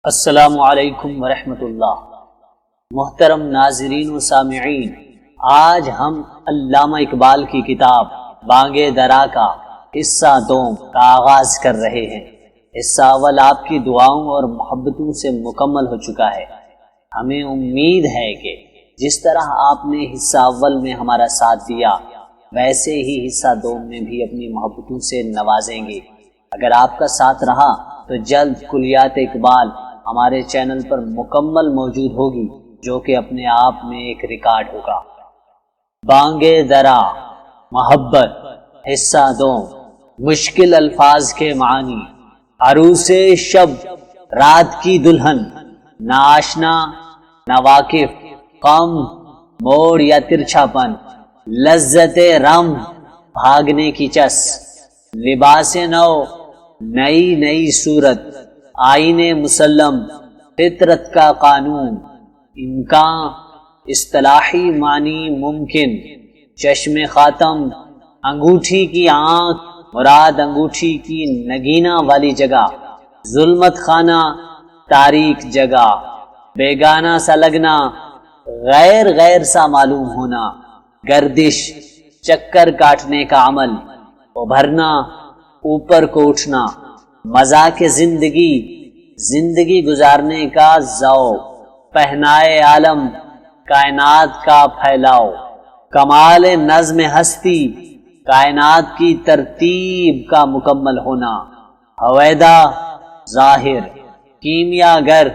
السلام علیکم ورحمۃ اللہ۔ محترم ناظرین و سامعین، آج ہم علامہ اقبال کی کتاب بانگ درا کا حصہ دوم کا آغاز کر رہے ہیں۔ حصہ اول آپ کی دعاؤں اور محبتوں سے مکمل ہو چکا ہے۔ ہمیں امید ہے کہ جس طرح آپ نے حصہ اول میں ہمارا ساتھ دیا، ویسے ہی حصہ دوم میں بھی اپنی محبتوں سے نوازیں گے۔ اگر آپ کا ساتھ رہا تو جلد کلیات اقبال ہمارے چینل پر مکمل موجود ہوگی، جو کہ اپنے آپ میں ایک ریکارڈ ہوگا۔ بانگ درا، محبت، حصہ دوم۔ مشکل الفاظ کے معنی۔ عروس شب، رات کی دلہن، نہ آشنا نہ واقف، غم، موڑ یا ترچھا پن، لذت رم، بھاگنے کی چس، لباس نو، نئی نئی صورت، آئین مسلم، فطرت کا قانون، امکان، اصطلاحی معنی ممکن، چشم خاتم، انگوٹھی کی آنکھ، مراد انگوٹھی کی نگینہ والی جگہ، ظلمت خانہ، تاریک جگہ، بیگانہ سا لگنا، غیر سا معلوم ہونا، گردش، چکر کاٹنے کا عمل، ابھرنا، اوپر کو اٹھنا، مذاق زندگی، زندگی گزارنے کا ذوق، پہنائے عالم، کائنات کا پھیلاؤ، کمال نظم ہستی، کائنات کی ترتیب کا مکمل ہونا، ہویدا، ظاہر، کیمیا گر،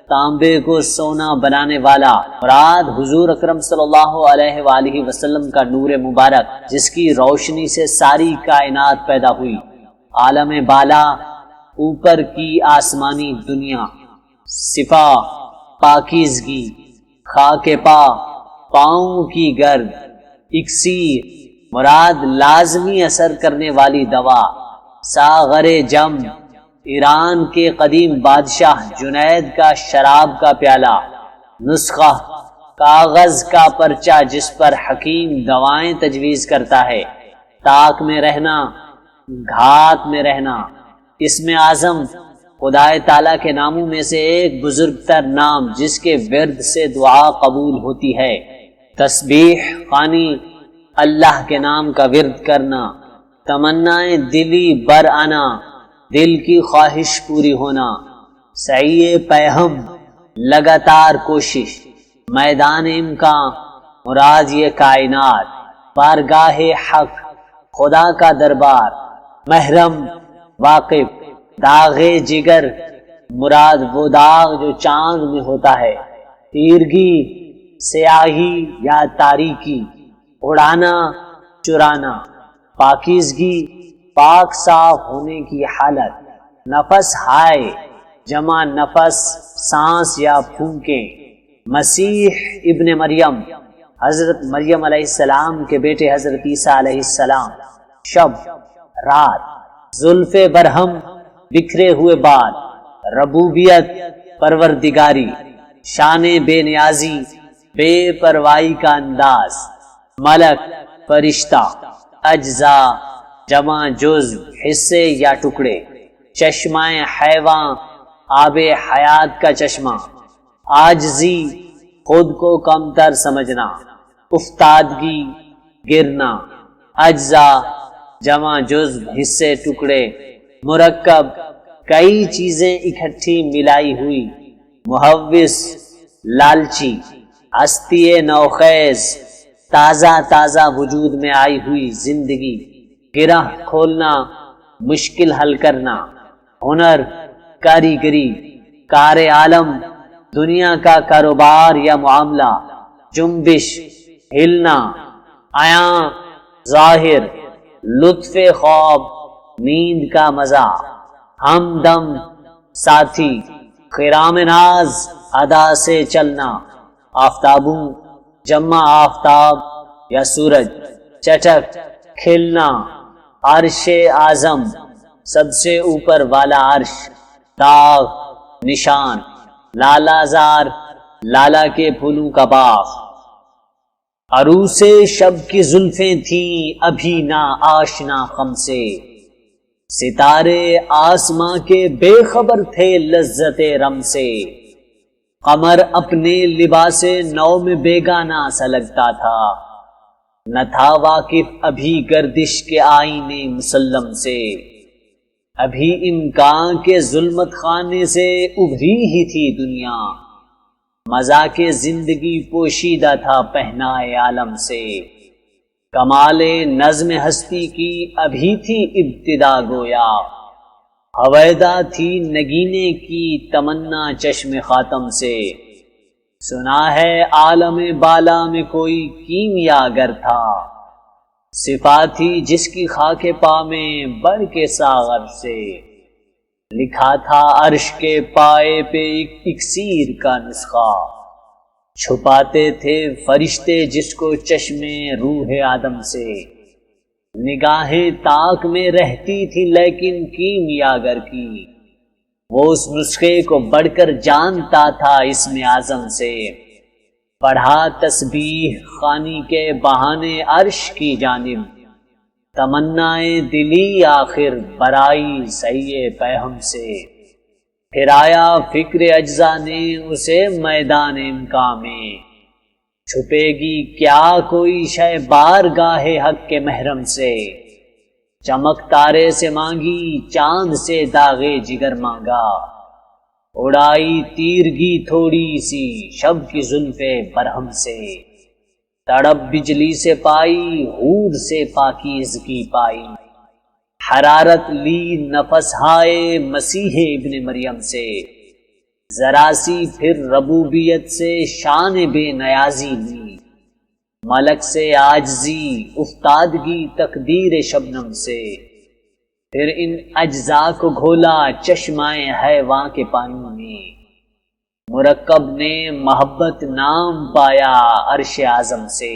تانبے کو سونا بنانے والا، مراد حضور اکرم صلی اللہ علیہ وآلہ وسلم کا نور مبارک، جس کی روشنی سے ساری کائنات پیدا ہوئی، عالم بالا، اوپر کی آسمانی دنیا، صفا، پاکیزگی، خاک پا، پاؤں کی گرد، اکسیر، مراد لازمی اثر کرنے والی دوا، ساغر جم، ایران کے قدیم بادشاہ جنید کا شراب کا پیالہ، نسخہ، کاغذ کا پرچہ جس پر حکیم دوائیں تجویز کرتا ہے، طاق میں رہنا، گھات میں رہنا، اسم اعظم، خدائے تعالیٰ کے ناموں میں سے ایک بزرگ تر نام جس کے ورد سے دعا قبول ہوتی ہے، تسبیح خوانی، اللہ کے نام کا ورد کرنا، تمنائیں دلی بر آنا، دل کی خواہش پوری ہونا، سعی پیہم، لگاتار کوشش، میدان امکان، مراد یہ کائنات، بارگاہ حق، خدا کا دربار، محرم، واقف، داغ جگر، مراد وہ داغ جو چاند میں ہوتا ہے، تیرگی، سیاہی یا تاریکی، اڑانا، چرانا، پاکیزگی، پاک صاف ہونے کی حالت، نفس ہائے، جمع نفس، سانس یا پھونکیں، مسیح ابن مریم، حضرت مریم علیہ السلام کے بیٹے حضرت عیسیٰ علیہ السلام، شب، رات، زلف برہم، بکھرے ہوئے بال، ربوبیت، پروردگاری، شان بے نیازی، بے پروائی کا انداز، ملک، فرشتہ، اجزاء، جمع جزو، حصے یا ٹکڑے، چشمہ حیواں، آب حیات کا چشمہ، عاجزی، خود کو کمتر سمجھنا، افتادگی، گرنا، اجزاء، جمع جزو، حصے ٹکڑے، مرکب، کئی چیزیں اکٹھی ملائی ہوئی، محوس، لالچی، ہستی نوخیز، تازہ وجود میں آئی ہوئی زندگی، گرہ کھولنا، مشکل حل کرنا، ہنر، کاریگری، کار عالم، دنیا کا کاروبار یا معاملہ، جنبش، ہلنا، عیاں، ظاہر، لطف خواب، نیند کا مزہ، ہمدم، ساتھی، خرام ناز، ادا سے چلنا، آفتابوں، جمع آفتاب یا سورج، چٹک، کھلنا، عرش اعظم، سب سے اوپر والا عرش، داغ، نشان، لالا زار، لالا کے پھولوں کا باغ، عروس شب کی زلفیں تھیں ابھی نہ آشنا خم سے، ستارے آسماں کے بے خبر تھے لذت رم سے، قمر اپنے لباس نو میں بیگانہ سا لگتا تھا، نہ تھا واقف ابھی گردش کے آئینے مسلم سے، ابھی امکان کے ظلمت خانے سے ابھری ہی تھی دنیا، مزا کے زندگی پوشیدہ تھا پہنائے عالم سے، کمال نظم ہستی کی ابھی تھی ابتدا گویا، ہویدا تھی نگینے کی تمنا چشم خاتم سے، سنا ہے عالم بالا میں کوئی کیمیا گر تھا، صفات تھی جس کی خاک پا میں بڑھ کے ساغر سے، لکھا تھا عرش کے پائے پہ ایک اکسیر کا نسخہ، چھپاتے تھے فرشتے جس کو چشمے روح آدم سے، نگاہیں تاک میں رہتی تھی لیکن کیمیا گر کی، وہ اس نسخے کو بڑھ کر جانتا تھا اسم اعظم سے، پڑھا تسبیح خوانی کے بہانے عرش کی جانب، تمنائے دلی آخر برائی صحیح پیہم سے، پھر آیا فکر اجزا نے اسے میدان امکان میں، چھپے گی کیا کوئی شے بارگاہ حق کے محرم سے، چمک تارے سے مانگی چاند سے داغے جگر مانگا، اڑائی تیرگی تھوڑی سی شب کی زلف برہم سے، تڑپ بجلی سے پائی حور سے پاکیزگی پائی، حرارت لی نفس ہائے مسیح ابن مریم سے، ذرا سی پھر ربوبیت سے شان بے نیازی لی، ملک سے عاجزی افتادگی تقدیر شبنم سے، پھر ان اجزاء کو گھولا چشمائے حیواں کے پانی میں، مرکب نے محبت نام پایا عرش اعظم سے،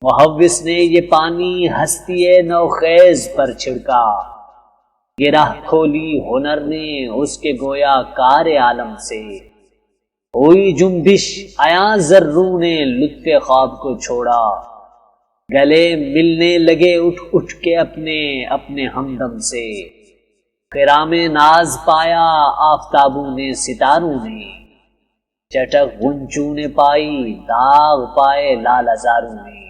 محوس نے یہ پانی ہستی نوخیز پر چھڑکا، گرہ کھولی ہنر نے اس کے گویا کار عالم سے، ہوئی جنبش عیاں ذروں نے لطف خواب کو چھوڑا، گلے ملنے لگے اٹھ اٹھ کے اپنے اپنے ہمدم سے، کرام ناز پایا آفتابوں نے ستاروں نے، چٹک غنچوں نے پائی داغ پائے لال ہزاروں نے،